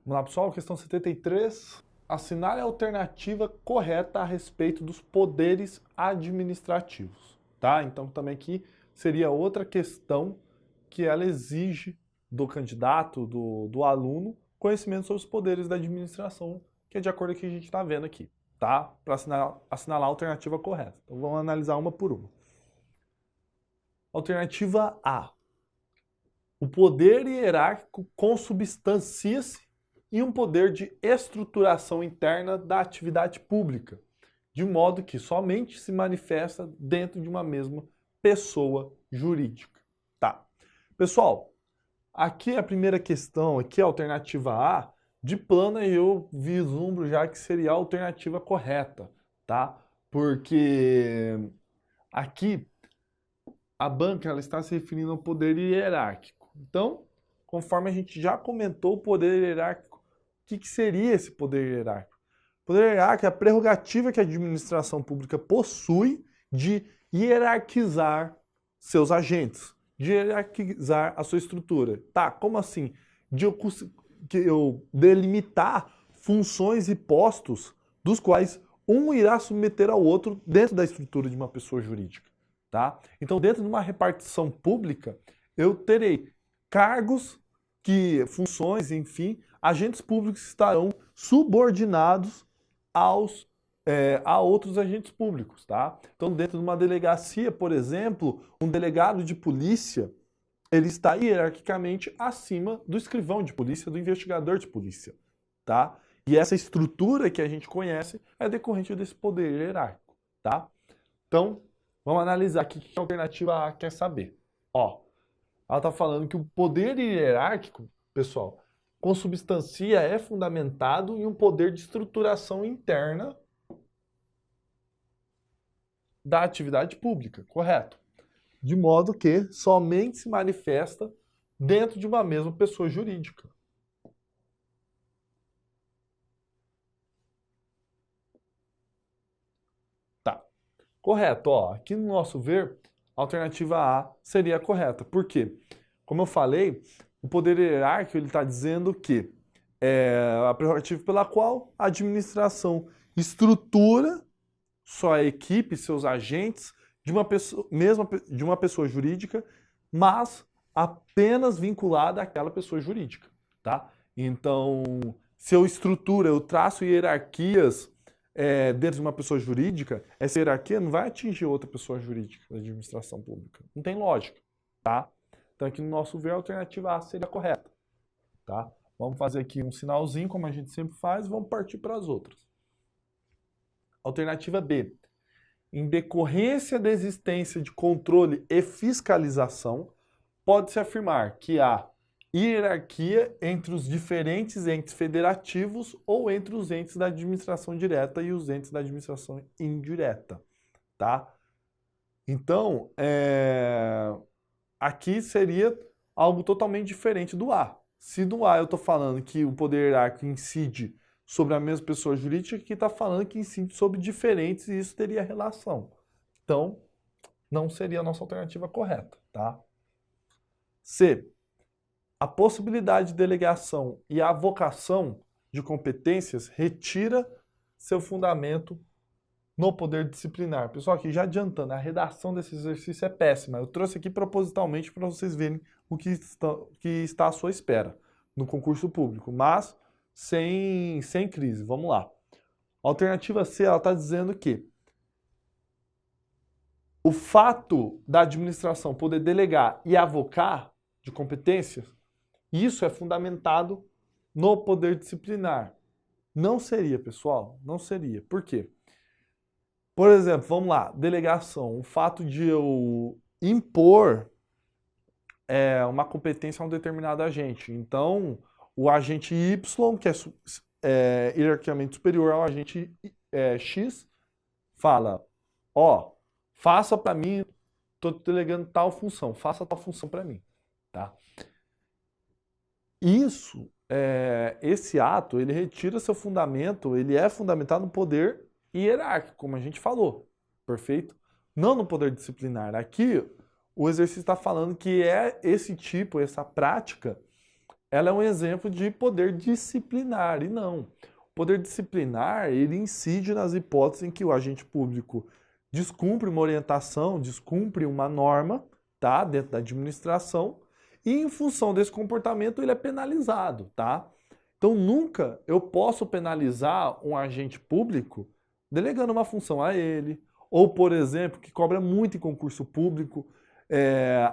Vamos lá, pessoal, questão 73. Assinale a alternativa correta a respeito dos poderes administrativos, tá? Então, também aqui seria outra questão que ela exige do candidato, do aluno, conhecimento sobre os poderes da administração, que é de acordo com o que a gente está vendo aqui, tá? Para assinalar a alternativa correta. Então, vamos analisar uma por uma. Alternativa A. O poder hierárquico consubstancia-se em um poder de estruturação interna da atividade pública, de modo que somente se manifesta dentro de uma mesma pessoa jurídica. Tá. Pessoal, aqui a primeira questão, aqui a alternativa A, de plano eu vislumbro já que seria a alternativa correta, tá? Porque aqui a banca ela está se referindo ao poder hierárquico. Então, conforme a gente já comentou, o poder hierárquico, o que seria esse poder hierárquico? O poder hierárquico é a prerrogativa que a administração pública possui de hierarquizar seus agentes, de hierarquizar a sua estrutura. Tá, como assim? De eu delimitar funções e postos dos quais um irá submeter ao outro dentro da estrutura de uma pessoa jurídica. Tá? Então, dentro de uma repartição pública, eu terei cargos, funções, enfim, agentes públicos estarão subordinados a outros agentes públicos. Tá? Então, dentro de uma delegacia, por exemplo, um delegado de polícia, ele está hierarquicamente acima do escrivão de polícia, do investigador de polícia. Tá? E essa estrutura que a gente conhece é decorrente desse poder hierárquico. Tá? Então, vamos analisar aqui o que a alternativa A quer saber. Ó, ela está falando que o poder hierárquico, pessoal, consubstancia, é fundamentado em um poder de estruturação interna da atividade pública, correto? De modo que somente se manifesta dentro de uma mesma pessoa jurídica. Tá. Correto, ó. Aqui no nosso ver, a alternativa A seria a correta. Por quê? Como eu falei, o poder hierárquico ele está dizendo que é a prerrogativa pela qual a administração estrutura sua equipe, seus agentes, de uma pessoa jurídica, mas apenas vinculada àquela pessoa jurídica. Tá? Então, se eu estruturo, eu traço hierarquias dentro de uma pessoa jurídica, essa hierarquia não vai atingir outra pessoa jurídica da administração pública. Não tem lógica, tá? Então aqui no nosso ver a alternativa A seria correta, tá? Vamos fazer aqui um sinalzinho, como a gente sempre faz, e vamos partir para as outras. Alternativa B. Em decorrência da existência de controle e fiscalização, pode-se afirmar que há hierarquia entre os diferentes entes federativos ou entre os entes da administração direta e os entes da administração indireta, tá? Então, aqui seria algo totalmente diferente do A. Se no A eu estou falando que o poder hierárquico incide sobre a mesma pessoa jurídica, aqui está falando que incide sobre diferentes e isso teria relação. Então, não seria a nossa alternativa correta, tá? C. A possibilidade de delegação e a avocação de competências retira seu fundamento no poder disciplinar. Pessoal, aqui já adiantando, a redação desse exercício é péssima. Eu trouxe aqui propositalmente para vocês verem o que está à sua espera no concurso público, mas sem crise. Vamos lá. A alternativa C, ela está dizendo que o fato da administração poder delegar e avocar de competências, isso é fundamentado no poder disciplinar. Não seria, pessoal, não seria. Por quê? Por exemplo, vamos lá, delegação. O fato de eu impor uma competência a um determinado agente. Então, o agente Y, que é hierarquicamente superior ao agente X, fala, ó, faça para mim, estou delegando tal função, faça tal função para mim, tá? Isso, esse ato, ele retira seu fundamento, ele é fundamentado no poder hierárquico, como a gente falou, perfeito? Não no poder disciplinar. Aqui, o exercício está falando que é esse tipo, essa prática ela é um exemplo de poder disciplinar, e não. O poder disciplinar, ele incide nas hipóteses em que o agente público descumpre uma orientação, descumpre uma norma, tá, dentro da administração, e em função desse comportamento ele é penalizado, tá? Então nunca eu posso penalizar um agente público delegando uma função a ele, ou, por exemplo, que cobra muito em concurso público,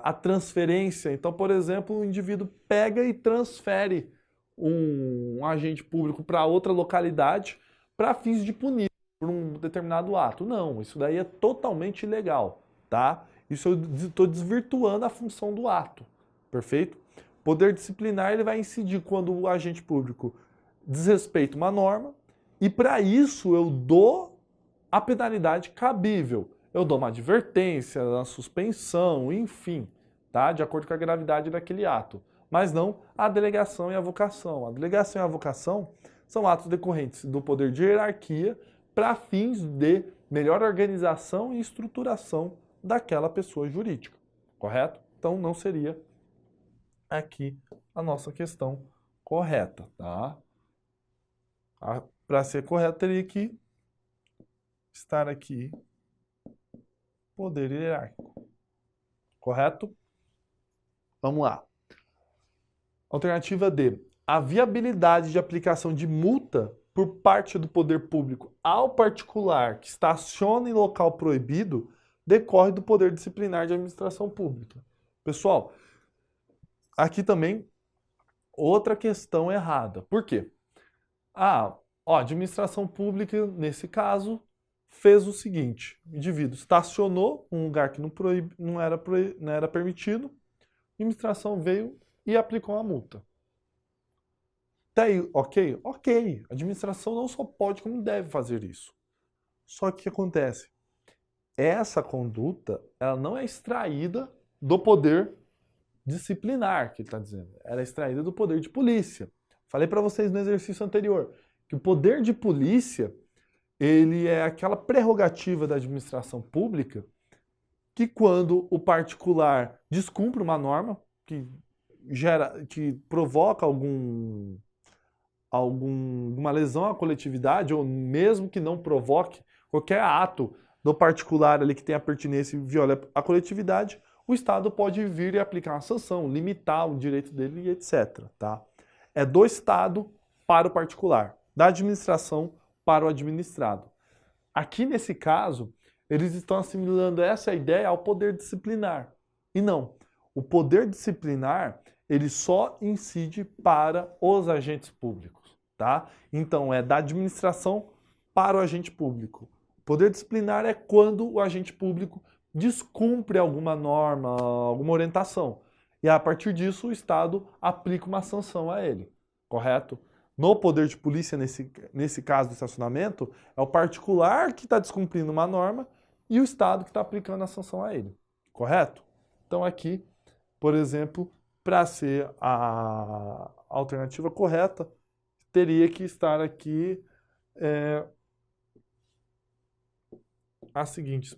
a transferência. Então, por exemplo, o indivíduo pega e transfere um agente público para outra localidade para fins de punir por um determinado ato. Não, isso daí é totalmente ilegal, tá? Isso eu estou desvirtuando a função do ato, perfeito? Poder disciplinar ele vai incidir quando o agente público desrespeita uma norma e para isso eu dou a penalidade cabível. Eu dou uma advertência, uma suspensão, enfim, tá? De acordo com a gravidade daquele ato. Mas não a delegação e a avocação. A delegação e a avocação são atos decorrentes do poder de hierarquia para fins de melhor organização e estruturação daquela pessoa jurídica, correto? Então não seria aqui a nossa questão correta, tá? Para ser correto teria que estar aqui poder hierárquico, correto? Vamos lá. Alternativa D. A viabilidade de aplicação de multa por parte do poder público ao particular que estaciona em local proibido decorre do poder disciplinar de administração pública. Pessoal, aqui também outra questão errada. Por quê? A administração pública, nesse caso, fez o seguinte: o indivíduo estacionou um lugar que não era permitido, a administração veio e aplicou a multa. Tá aí, ok? Ok. A administração não só pode, como deve fazer isso. Só que o que acontece? Essa conduta, ela não é extraída do poder disciplinar, que ele está dizendo. Ela é extraída do poder de polícia. Falei para vocês no exercício anterior que o poder de polícia, ele é aquela prerrogativa da administração pública que quando o particular descumpre uma norma que provoca alguma lesão à coletividade, ou mesmo que não provoque qualquer ato do particular ali que tenha pertinência e viola a coletividade, o Estado pode vir e aplicar uma sanção, limitar o direito dele e etc. Tá? É do Estado para o particular, da administração para o administrado. Aqui nesse caso, eles estão assimilando essa ideia ao poder disciplinar. E não, o poder disciplinar, ele só incide para os agentes públicos, tá? Então é da administração para o agente público. O poder disciplinar é quando o agente público descumpre alguma norma, alguma orientação. E a partir disso o Estado aplica uma sanção a ele, correto? No poder de polícia, nesse caso do estacionamento, é o particular que está descumprindo uma norma e o Estado que está aplicando a sanção a ele, correto? Então aqui, por exemplo, para ser a alternativa correta, teria que estar aqui a seguinte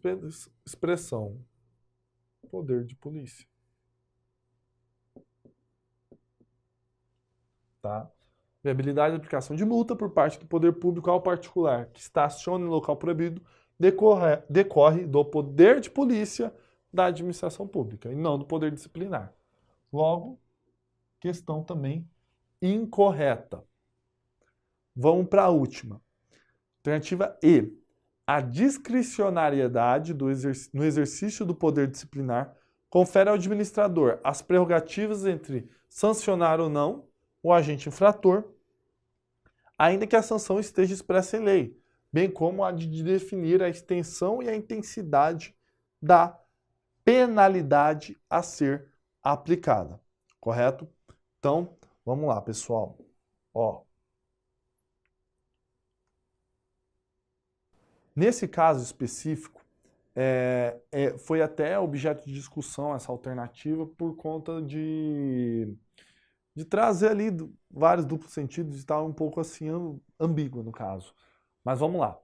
expressão: poder de polícia. Tá? Viabilidade de aplicação de multa por parte do poder público ao particular que estaciona em local proibido decorre do poder de polícia da administração pública e não do poder disciplinar. Logo, questão também incorreta. Vamos para a última. Alternativa E. A discricionariedade no exercício do poder disciplinar confere ao administrador as prerrogativas entre sancionar ou não o agente infrator, ainda que a sanção esteja expressa em lei, bem como a de definir a extensão e a intensidade da penalidade a ser aplicada. Correto? Então, vamos lá, pessoal. Nesse caso específico, foi até objeto de discussão essa alternativa por conta de trazer ali vários duplos sentidos e estar um pouco assim ambígua no caso. Mas vamos lá.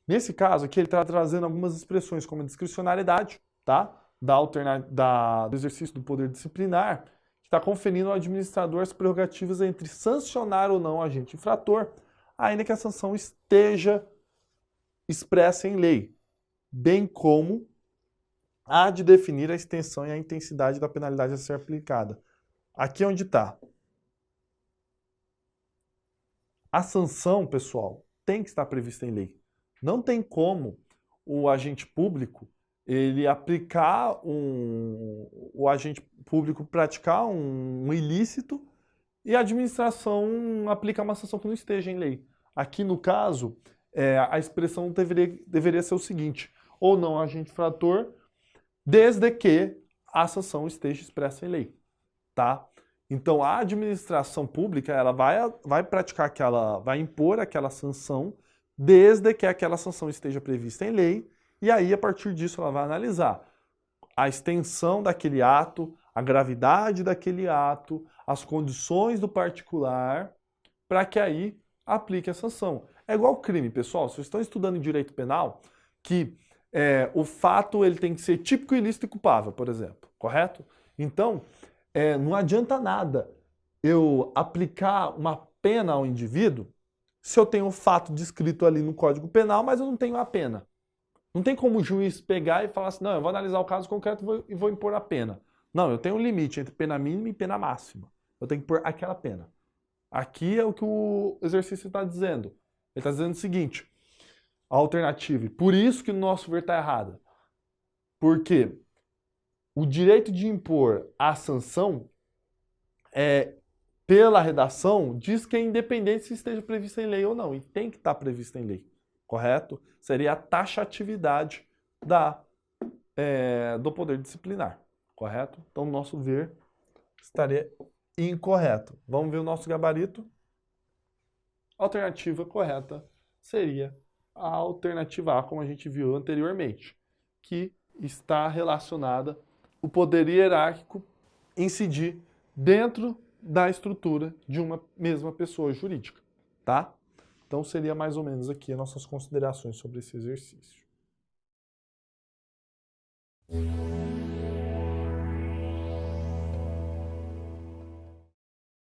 Nesse caso aqui ele está trazendo algumas expressões como a discricionariedade, tá? Do exercício do poder disciplinar, que está conferindo ao administrador as prerrogativas entre sancionar ou não o agente infrator, ainda que a sanção esteja expressa em lei, bem como há de definir a extensão e a intensidade da penalidade a ser aplicada. Aqui é onde está. A sanção, pessoal, tem que estar prevista em lei. Não tem como o agente público ele aplicar o agente público praticar um ilícito e a administração aplicar uma sanção que não esteja em lei. Aqui, no caso, a expressão deveria ser o seguinte: ou não agente infrator, desde que a sanção esteja expressa em lei, tá? Então, a administração pública ela vai praticar vai impor aquela sanção desde que aquela sanção esteja prevista em lei, e aí, a partir disso, ela vai analisar a extensão daquele ato, a gravidade daquele ato, as condições do particular, para que aí aplique a sanção. É igual crime, pessoal. Vocês estão estudando em direito penal, que o fato ele tem que ser típico, ilícito e culpável, por exemplo, correto? Então, não adianta nada eu aplicar uma pena ao indivíduo se eu tenho o fato descrito ali no Código Penal, mas eu não tenho a pena. Não tem como o juiz pegar e falar assim, não, eu vou analisar o caso concreto e vou impor a pena. Não, eu tenho um limite entre pena mínima e pena máxima. Eu tenho que pôr aquela pena. Aqui é o que o exercício está dizendo. Ele está dizendo o seguinte, a alternativa, e por isso que o nosso ver está errado. Porque o direito de impor a sanção, pela redação, diz que é independente se esteja prevista em lei ou não. E tem que estar prevista em lei. Correto? Seria a taxatividade do poder disciplinar. Correto? Então, o nosso ver estaria incorreto. Vamos ver o nosso gabarito. A alternativa correta seria a alternativa A, como a gente viu anteriormente, que está relacionada o poder hierárquico incidir dentro da estrutura de uma mesma pessoa jurídica, tá? Então, seria mais ou menos aqui as nossas considerações sobre esse exercício.